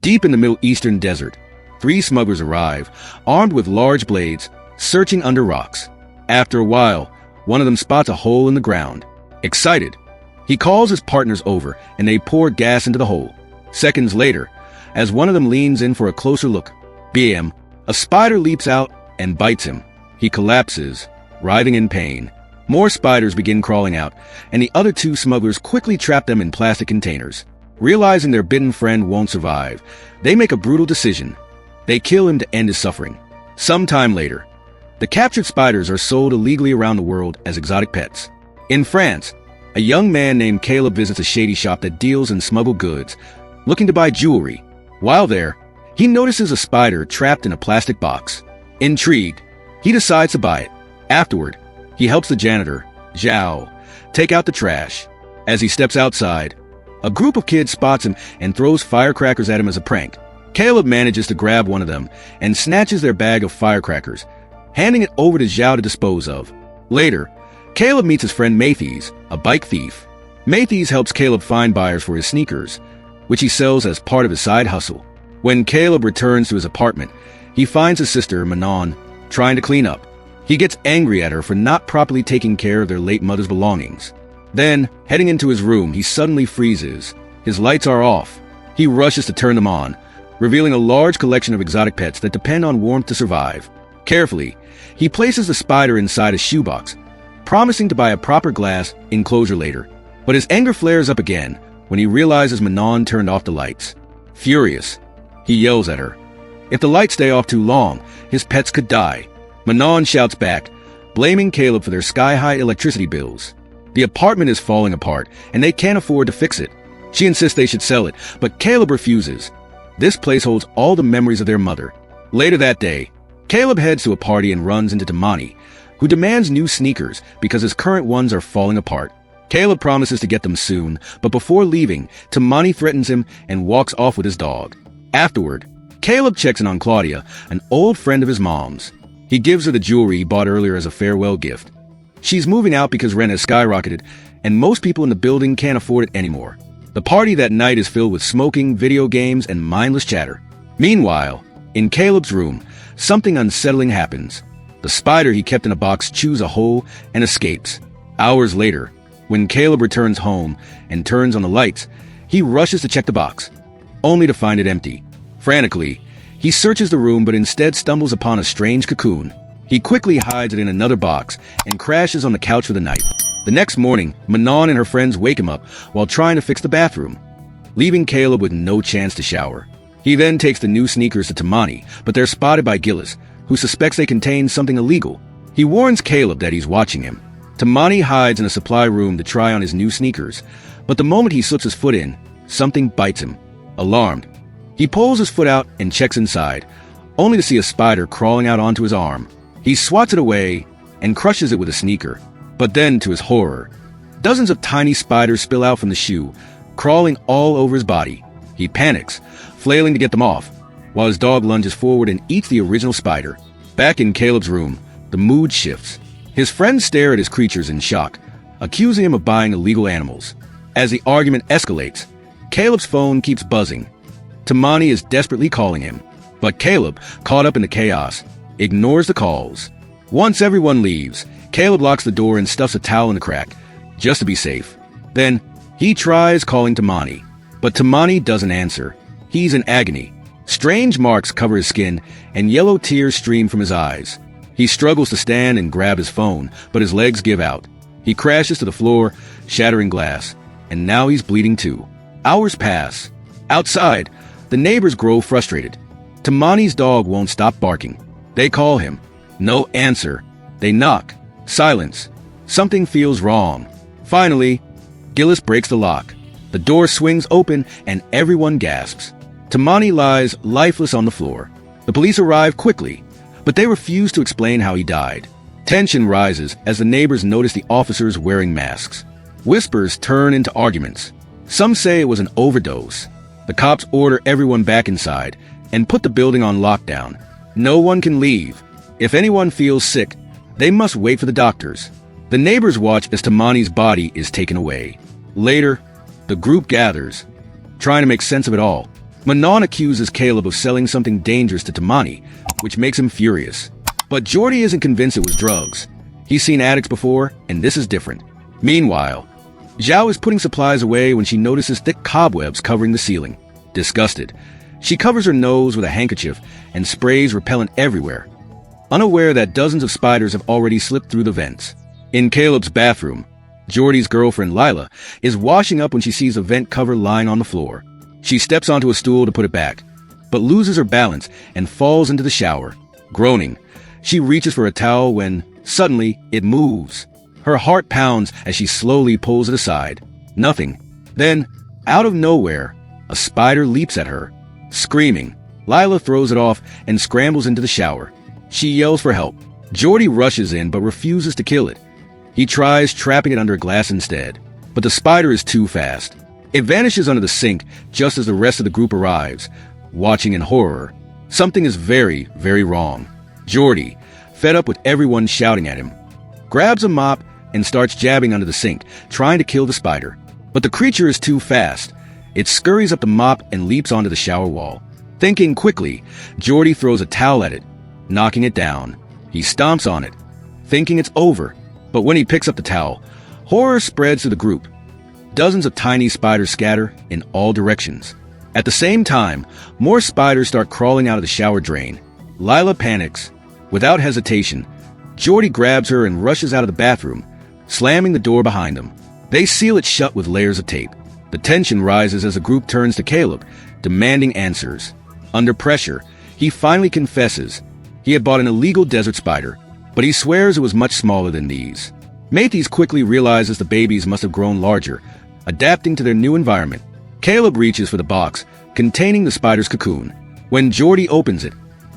Deep in the Middle Eastern desert, three smugglers arrive, armed with large blades, searching under rocks. After a while, one of them spots a hole in the ground. Excited, he calls his partners over and they pour gas into the hole. Seconds later, as one of them leans in for a closer look, bam, a spider leaps out and bites him. He collapses, writhing in pain. More spiders begin crawling out, and the other two smugglers quickly trap them in plastic containers. Realizing their bitten friend won't survive, they make a brutal decision. They kill him to end his suffering. Sometime later, the captured spiders are sold illegally around the world as exotic pets. In France, a young man named Caleb visits a shady shop that deals in smuggled goods, looking to buy jewelry. While there, he notices a spider trapped in a plastic box. Intrigued, he decides to buy it. Afterward, he helps the janitor, Zhao, take out the trash. As he steps outside, a group of kids spots him and throws firecrackers at him as a prank. Caleb manages to grab one of them and snatches their bag of firecrackers, handing it over to Zhao to dispose of. Later, Caleb meets his friend Mathies, a bike thief. Mathies helps Caleb find buyers for his sneakers, which he sells as part of his side hustle. When Caleb returns to his apartment, he finds his sister, Manon, trying to clean up. He gets angry at her for not properly taking care of their late mother's belongings. Then, heading into his room, he suddenly freezes. His lights are off. He rushes to turn them on, revealing a large collection of exotic pets that depend on warmth to survive. Carefully, he places the spider inside a shoebox, promising to buy a proper glass enclosure later. But his anger flares up again when he realizes Manon turned off the lights. Furious, he yells at her. If the lights stay off too long, his pets could die. Manon shouts back, blaming Caleb for their sky-high electricity bills. The apartment is falling apart, and they can't afford to fix it. She insists they should sell it, but Caleb refuses. This place holds all the memories of their mother. Later that day, Caleb heads to a party and runs into Tamani, who demands new sneakers because his current ones are falling apart. Caleb promises to get them soon, but before leaving, Tamani threatens him and walks off with his dog. Afterward, Caleb checks in on Claudia, an old friend of his mom's. He gives her the jewelry he bought earlier as a farewell gift. She's moving out because rent has skyrocketed, and most people in the building can't afford it anymore. The party that night is filled with smoking, video games, and mindless chatter. Meanwhile, in Caleb's room, something unsettling happens. The spider he kept in a box chews a hole and escapes. Hours later, when Caleb returns home and turns on the lights, he rushes to check the box, only to find it empty. Frantically, he searches the room but instead stumbles upon a strange cocoon. He quickly hides it in another box and crashes on the couch for the night. The next morning, Manon and her friends wake him up while trying to fix the bathroom, leaving Caleb with no chance to shower. He then takes the new sneakers to Tamani, but they're spotted by Gillis, who suspects they contain something illegal. He warns Caleb that he's watching him. Tamani hides in a supply room to try on his new sneakers, but the moment he slips his foot in, something bites him. Alarmed, he pulls his foot out and checks inside, only to see a spider crawling out onto his arm. He swats it away and crushes it with a sneaker. But then, to his horror, dozens of tiny spiders spill out from the shoe, crawling all over his body. He panics, flailing to get them off, while his dog lunges forward and eats the original spider. Back in Caleb's room, the mood shifts. His friends stare at his creatures in shock, accusing him of buying illegal animals. As the argument escalates, Caleb's phone keeps buzzing. Tamani is desperately calling him, but Caleb, caught up in the chaos, ignores the calls. Once everyone leaves, Caleb locks the door and stuffs a towel in the crack, just to be safe. Then, he tries calling Tamani, but Tamani doesn't answer. He's in agony. Strange marks cover his skin, and yellow tears stream from his eyes. He struggles to stand and grab his phone, but his legs give out. He crashes to the floor, shattering glass, and now he's bleeding too. Hours pass. Outside, the neighbors grow frustrated. Tamani's dog won't stop barking. They call him. No answer. They knock. Silence. Something feels wrong. Finally, Gillis breaks the lock. The door swings open and everyone gasps. Tamani lies lifeless on the floor. The police arrive quickly, but they refuse to explain how he died. Tension rises as the neighbors notice the officers wearing masks. Whispers turn into arguments. Some say it was an overdose. The cops order everyone back inside and put the building on lockdown. No one can leave. If anyone feels sick, they must wait for the doctors. The neighbors watch as Tamani's body is taken away. Later, the group gathers, trying to make sense of it all. Manon accuses Caleb of selling something dangerous to Tamani, which makes him furious. But Jordy isn't convinced it was drugs. He's seen addicts before, and this is different. Meanwhile, Zhao is putting supplies away when she notices thick cobwebs covering the ceiling. Disgusted, she covers her nose with a handkerchief and sprays repellent everywhere, unaware that dozens of spiders have already slipped through the vents. In Caleb's bathroom, Jordy's girlfriend Lila is washing up when she sees a vent cover lying on the floor. She steps onto a stool to put it back, but loses her balance and falls into the shower. Groaning, she reaches for a towel when, suddenly, it moves. Her heart pounds as she slowly pulls it aside. Nothing. Then, out of nowhere, a spider leaps at her. Screaming, Lila throws it off and scrambles into the shower. She yells for help. Jordy rushes in but refuses to kill it. He tries trapping it under glass instead, but the spider is too fast. It vanishes under the sink just as the rest of the group arrives, watching in horror. Something is very, very wrong. Jordy, fed up with everyone shouting at him, grabs a mop and starts jabbing under the sink, trying to kill the spider. But the creature is too fast. It scurries up the mop and leaps onto the shower wall. Thinking quickly, Jordy throws a towel at it, knocking it down. He stomps on it, thinking it's over. But when he picks up the towel, horror spreads through the group. Dozens of tiny spiders scatter in all directions. At the same time, more spiders start crawling out of the shower drain. Lila panics. Without hesitation, Jordy grabs her and rushes out of the bathroom, slamming the door behind them. They seal it shut with layers of tape. The tension rises as the group turns to Caleb, demanding answers. Under pressure, he finally confesses. He had bought an illegal desert spider, but he swears it was much smaller than these. Matthews quickly realizes the babies must have grown larger, adapting to their new environment. Caleb reaches for the box containing the spider's cocoon. When Jordy opens it,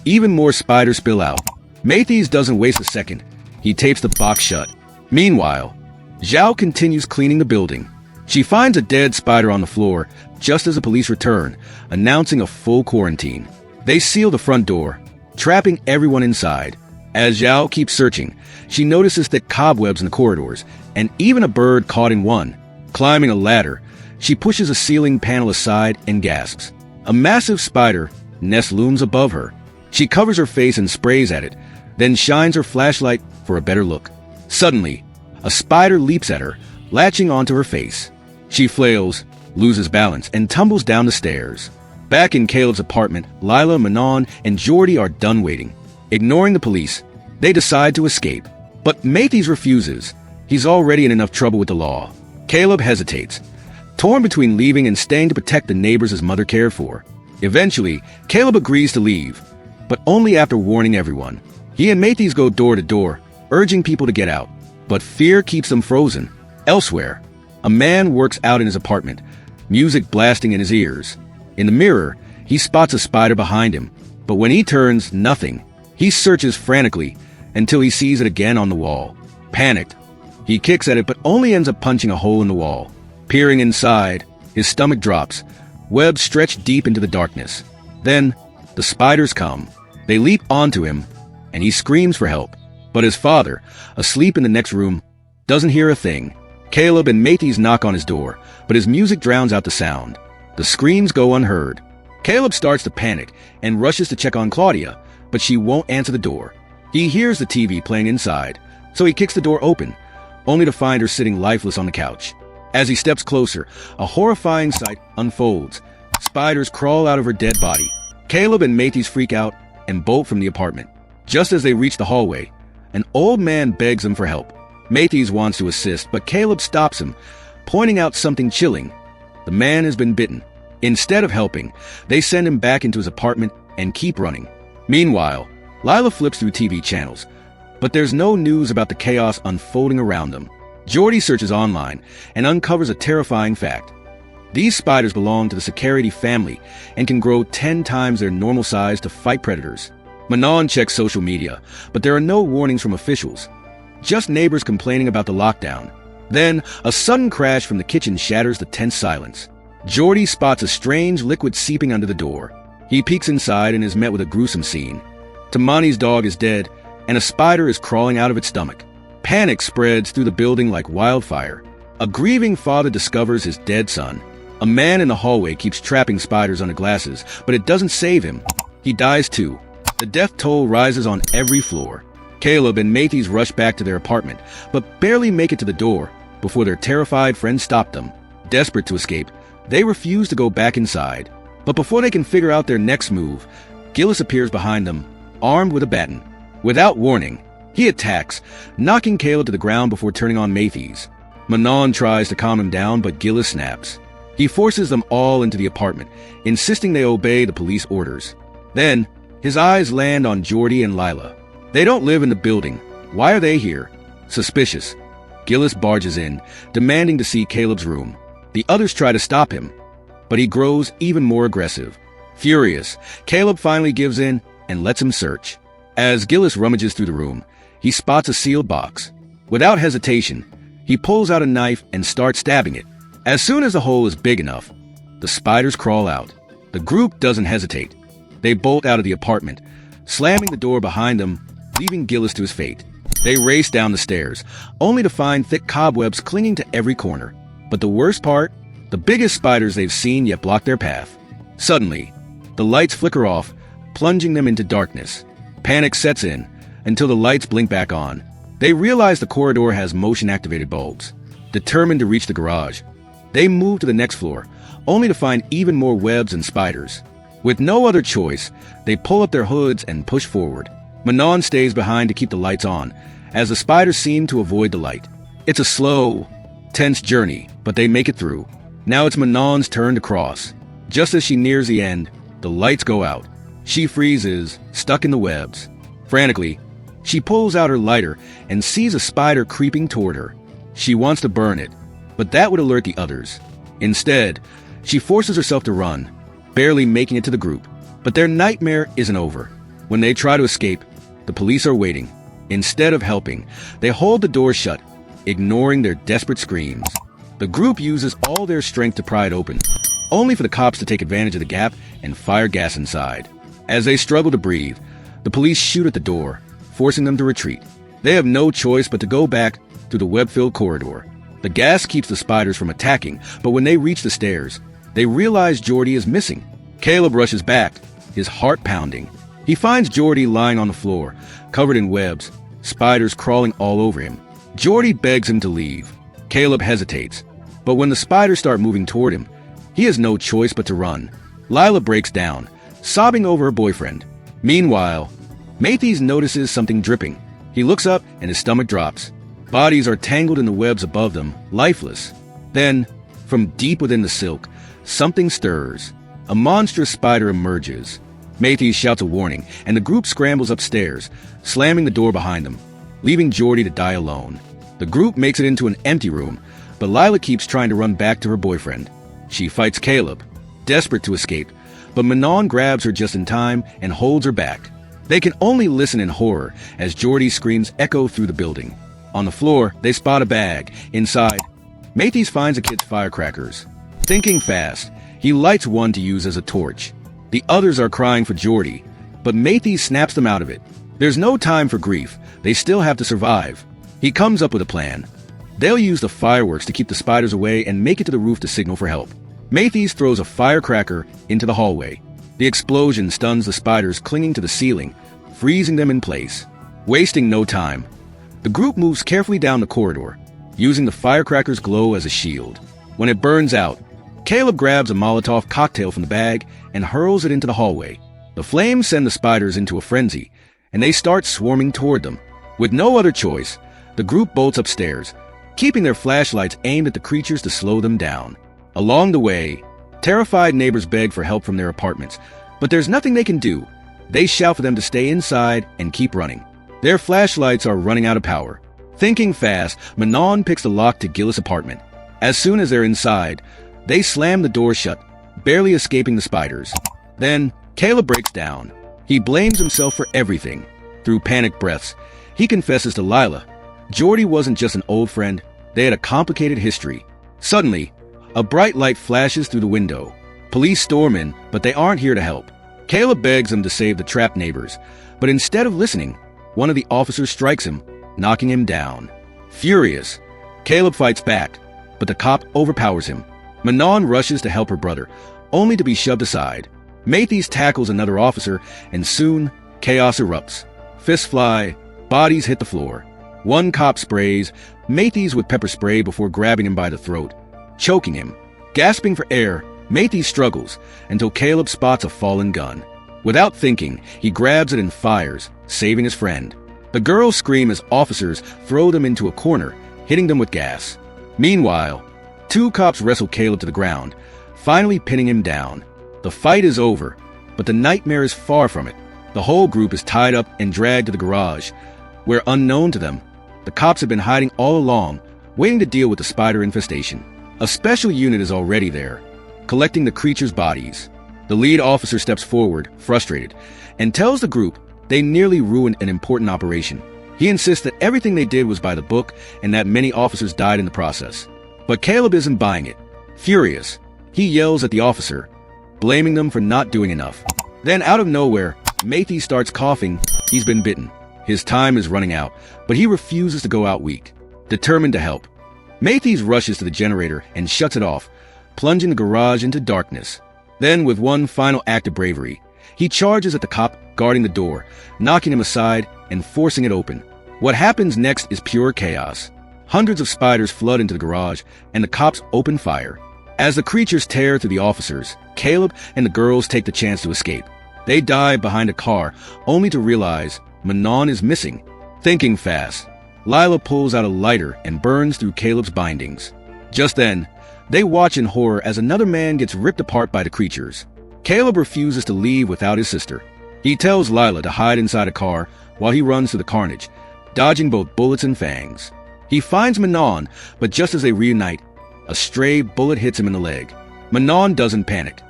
even more spiders spill out. Matthews doesn't waste a second. He tapes the box shut. Meanwhile, Zhao continues cleaning the building. She finds a dead spider on the floor just as the police return, announcing a full quarantine. They seal the front door, trapping everyone inside. As Zhao keeps searching, she notices thick cobwebs in the corridors, and even a bird caught in one. Climbing a ladder, she pushes a ceiling panel aside and gasps. A massive spider nest looms above her. She covers her face and sprays at it, then shines her flashlight for a better look. Suddenly, a spider leaps at her, latching onto her face. She flails, loses balance, and tumbles down the stairs. Back in Caleb's apartment, Lila, Manon, and Jordy are done waiting. Ignoring the police, they decide to escape. But Matthews refuses. He's already in enough trouble with the law. Caleb hesitates, torn between leaving and staying to protect the neighbors his mother cared for. Eventually, Caleb agrees to leave, but only after warning everyone. He and Matthews go door to door, urging people to get out. But fear keeps them frozen. Elsewhere, a man works out in his apartment, music blasting in his ears. In the mirror, he spots a spider behind him, but when he turns, nothing. He searches frantically until he sees it again on the wall. Panicked, he kicks at it but only ends up punching a hole in the wall. Peering inside, his stomach drops, webs stretch deep into the darkness. Then, the spiders come. They leap onto him, and he screams for help. But his father, asleep in the next room, doesn't hear a thing. Caleb and Matthews knock on his door, but his music drowns out the sound. The screams go unheard. Caleb starts to panic and rushes to check on Claudia, but she won't answer the door. He hears the TV playing inside, so he kicks the door open, only to find her sitting lifeless on the couch. As he steps closer, a horrifying sight unfolds. Spiders crawl out of her dead body. Caleb and Matthews freak out and bolt from the apartment. Just as they reach the hallway, an old man begs them for help. Matthews wants to assist, but Caleb stops him, pointing out something chilling. The man has been bitten. Instead of helping, they send him back into his apartment and keep running. Meanwhile, Lila flips through TV channels, but there's no news about the chaos unfolding around them. Jordy searches online and uncovers a terrifying fact. These spiders belong to the Sacaridae family and can grow 10 times their normal size to fight predators. Manon checks social media, but there are no warnings from officials. Just neighbors complaining about the lockdown. Then, a sudden crash from the kitchen shatters the tense silence. Jordy spots a strange liquid seeping under the door. He peeks inside and is met with a gruesome scene. Tamani's dog is dead, and a spider is crawling out of its stomach. Panic spreads through the building like wildfire. A grieving father discovers his dead son. A man in the hallway keeps trapping spiders under glasses, but it doesn't save him. He dies too. The death toll rises on every floor. Caleb and Matthews rush back to their apartment, but barely make it to the door before their terrified friends stop them. Desperate to escape, they refuse to go back inside. But before they can figure out their next move, Gillis appears behind them, armed with a baton. Without warning, he attacks, knocking Caleb to the ground before turning on Matthews. Manon tries to calm him down, but Gillis snaps. He forces them all into the apartment, insisting they obey the police orders. Then, his eyes land on Jordy and Lila. They don't live in the building. Why are they here? Suspicious. Gillis barges in, demanding to see Caleb's room. The others try to stop him, but he grows even more aggressive. Furious, Caleb finally gives in and lets him search. As Gillis rummages through the room, he spots a sealed box. Without hesitation, he pulls out a knife and starts stabbing it. As soon as the hole is big enough, the spiders crawl out. The group doesn't hesitate. They bolt out of the apartment, slamming the door behind them, leaving Gillis to his fate. They race down the stairs, only to find thick cobwebs clinging to every corner. But the worst part, the biggest spiders they've seen yet block their path. Suddenly, the lights flicker off, plunging them into darkness. Panic sets in until the lights blink back on. They realize the corridor has motion-activated bulbs. Determined to reach the garage, they move to the next floor, only to find even more webs and spiders. With no other choice, they pull up their hoods and push forward. Manon stays behind to keep the lights on, as the spiders seem to avoid the light. It's a slow, tense journey, but they make it through. Now it's Manon's turn to cross. Just as she nears the end, the lights go out. She freezes, stuck in the webs. Frantically, she pulls out her lighter and sees a spider creeping toward her. She wants to burn it, but that would alert the others. Instead, she forces herself to run, barely making it to the group. But their nightmare isn't over. When they try to escape, the police are waiting. Instead of helping, they hold the door shut, ignoring their desperate screams. The group uses all their strength to pry it open, only for the cops to take advantage of the gap and fire gas inside. As they struggle to breathe, the police shoot at the door, forcing them to retreat. They have no choice but to go back through the web-filled corridor. The gas keeps the spiders from attacking, but when they reach the stairs, they realize Jordy is missing. Caleb rushes back, his heart pounding. He finds Jordy lying on the floor, covered in webs, spiders crawling all over him. Jordy begs him to leave. Caleb hesitates, but when the spiders start moving toward him, he has no choice but to run. Lila breaks down, sobbing over her boyfriend. Meanwhile, Matthews notices something dripping. He looks up and his stomach drops. Bodies are tangled in the webs above them, lifeless. Then, from deep within the silk, something stirs. A monstrous spider emerges. Matthews shouts a warning, and the group scrambles upstairs, slamming the door behind them, leaving Jordy to die alone. The group makes it into an empty room, but Lila keeps trying to run back to her boyfriend. She fights Caleb, desperate to escape, but Manon grabs her just in time and holds her back. They can only listen in horror as Jordy's screams echo through the building. On the floor, they spot a bag. Inside, Matthews finds a kid's firecrackers. Thinking fast, he lights one to use as a torch. The others are crying for Jordy, but Matthews snaps them out of it. There's no time for grief. They still have to survive. He comes up with a plan. They'll use the fireworks to keep the spiders away and make it to the roof to signal for help. Matthews throws a firecracker into the hallway. The explosion stuns the spiders clinging to the ceiling, freezing them in place. Wasting no time, the group moves carefully down the corridor, using the firecracker's glow as a shield. When it burns out, Caleb grabs a Molotov cocktail from the bag and hurls it into the hallway. The flames send the spiders into a frenzy, and they start swarming toward them. With no other choice, the group bolts upstairs, keeping their flashlights aimed at the creatures to slow them down. Along the way, terrified neighbors beg for help from their apartments, but there's nothing they can do. They shout for them to stay inside and keep running. Their flashlights are running out of power. Thinking fast, Manon picks the lock to Gillis' apartment. As soon as they're inside, they slam the door shut, barely escaping the spiders. Then, Caleb breaks down. He blames himself for everything. Through panicked breaths, he confesses to Lila. Jordy wasn't just an old friend, they had a complicated history. Suddenly, a bright light flashes through the window. Police storm in, but they aren't here to help. Caleb begs them to save the trapped neighbors, but instead of listening, one of the officers strikes him, knocking him down. Furious, Caleb fights back, but the cop overpowers him. Manon rushes to help her brother, only to be shoved aside. Mathis tackles another officer, and soon, chaos erupts. Fists fly, bodies hit the floor. One cop sprays Mathis with pepper spray before grabbing him by the throat, choking him. Gasping for air, Mathis struggles until Caleb spots a fallen gun. Without thinking, he grabs it and fires, saving his friend. The girls scream as officers throw them into a corner, hitting them with gas. Meanwhile, two cops wrestle Caleb to the ground, finally pinning him down. The fight is over, but the nightmare is far from it. The whole group is tied up and dragged to the garage, where, unknown to them, the cops have been hiding all along, waiting to deal with the spider infestation. A special unit is already there, collecting the creatures' bodies. The lead officer steps forward, frustrated, and tells the group they nearly ruined an important operation. He insists that everything they did was by the book and that many officers died in the process. But Caleb isn't buying it. Furious, he yells at the officer, blaming them for not doing enough. Then, out of nowhere, Mathis starts coughing. He's been bitten. His time is running out, but he refuses to go out weak, determined to help. Mathis rushes to the generator and shuts it off, plunging the garage into darkness. Then, with one final act of bravery, he charges at the cop guarding the door, knocking him aside and forcing it open. What happens next is pure chaos. Hundreds of spiders flood into the garage, and the cops open fire. As the creatures tear through the officers, Caleb and the girls take the chance to escape. They dive behind a car, only to realize Manon is missing. Thinking fast, Lila pulls out a lighter and burns through Caleb's bindings. Just then, they watch in horror as another man gets ripped apart by the creatures. Caleb refuses to leave without his sister. He tells Lila to hide inside a car while he runs through the carnage, dodging both bullets and fangs. He finds Manon, but just as they reunite, a stray bullet hits him in the leg. Manon doesn't panic.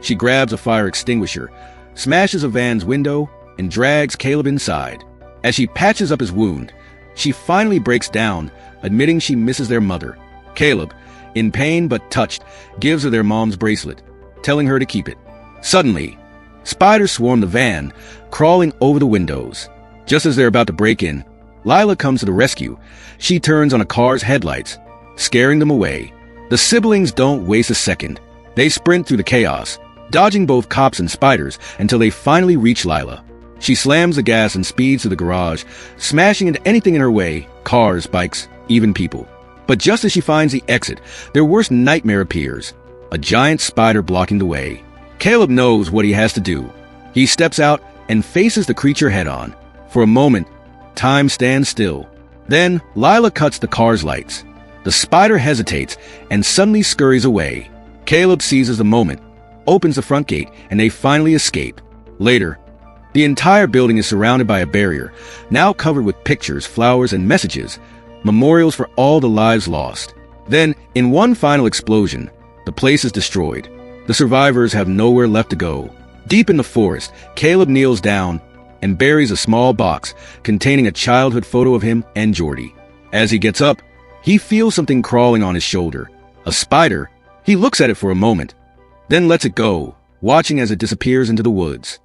She grabs a fire extinguisher, smashes a van's window, and drags Caleb inside. As she patches up his wound, she finally breaks down, admitting she misses their mother. Caleb, in pain but touched, gives her their mom's bracelet, telling her to keep it. Suddenly, spiders swarm the van, crawling over the windows. Just as they're about to break in, Lila comes to the rescue. She turns on a car's headlights, scaring them away. The siblings don't waste a second. They sprint through the chaos, dodging both cops and spiders until they finally reach Lila. She slams the gas and speeds to the garage, smashing into anything in her way, cars, bikes, even people. But just as she finds the exit, their worst nightmare appears, a giant spider blocking the way. Caleb knows what he has to do. He steps out and faces the creature head-on. For a moment, time stands still. Then, Lila cuts the car's lights. The spider hesitates and suddenly scurries away. Caleb seizes the moment, opens the front gate, and they finally escape. Later, the entire building is surrounded by a barrier, now covered with pictures, flowers, and messages, memorials for all the lives lost. Then, in one final explosion, the place is destroyed. The survivors have nowhere left to go. Deep in the forest, Caleb kneels down and buries a small box containing a childhood photo of him and Jordy. As he gets up, he feels something crawling on his shoulder. A spider. He looks at it for a moment, then lets it go, watching as it disappears into the woods.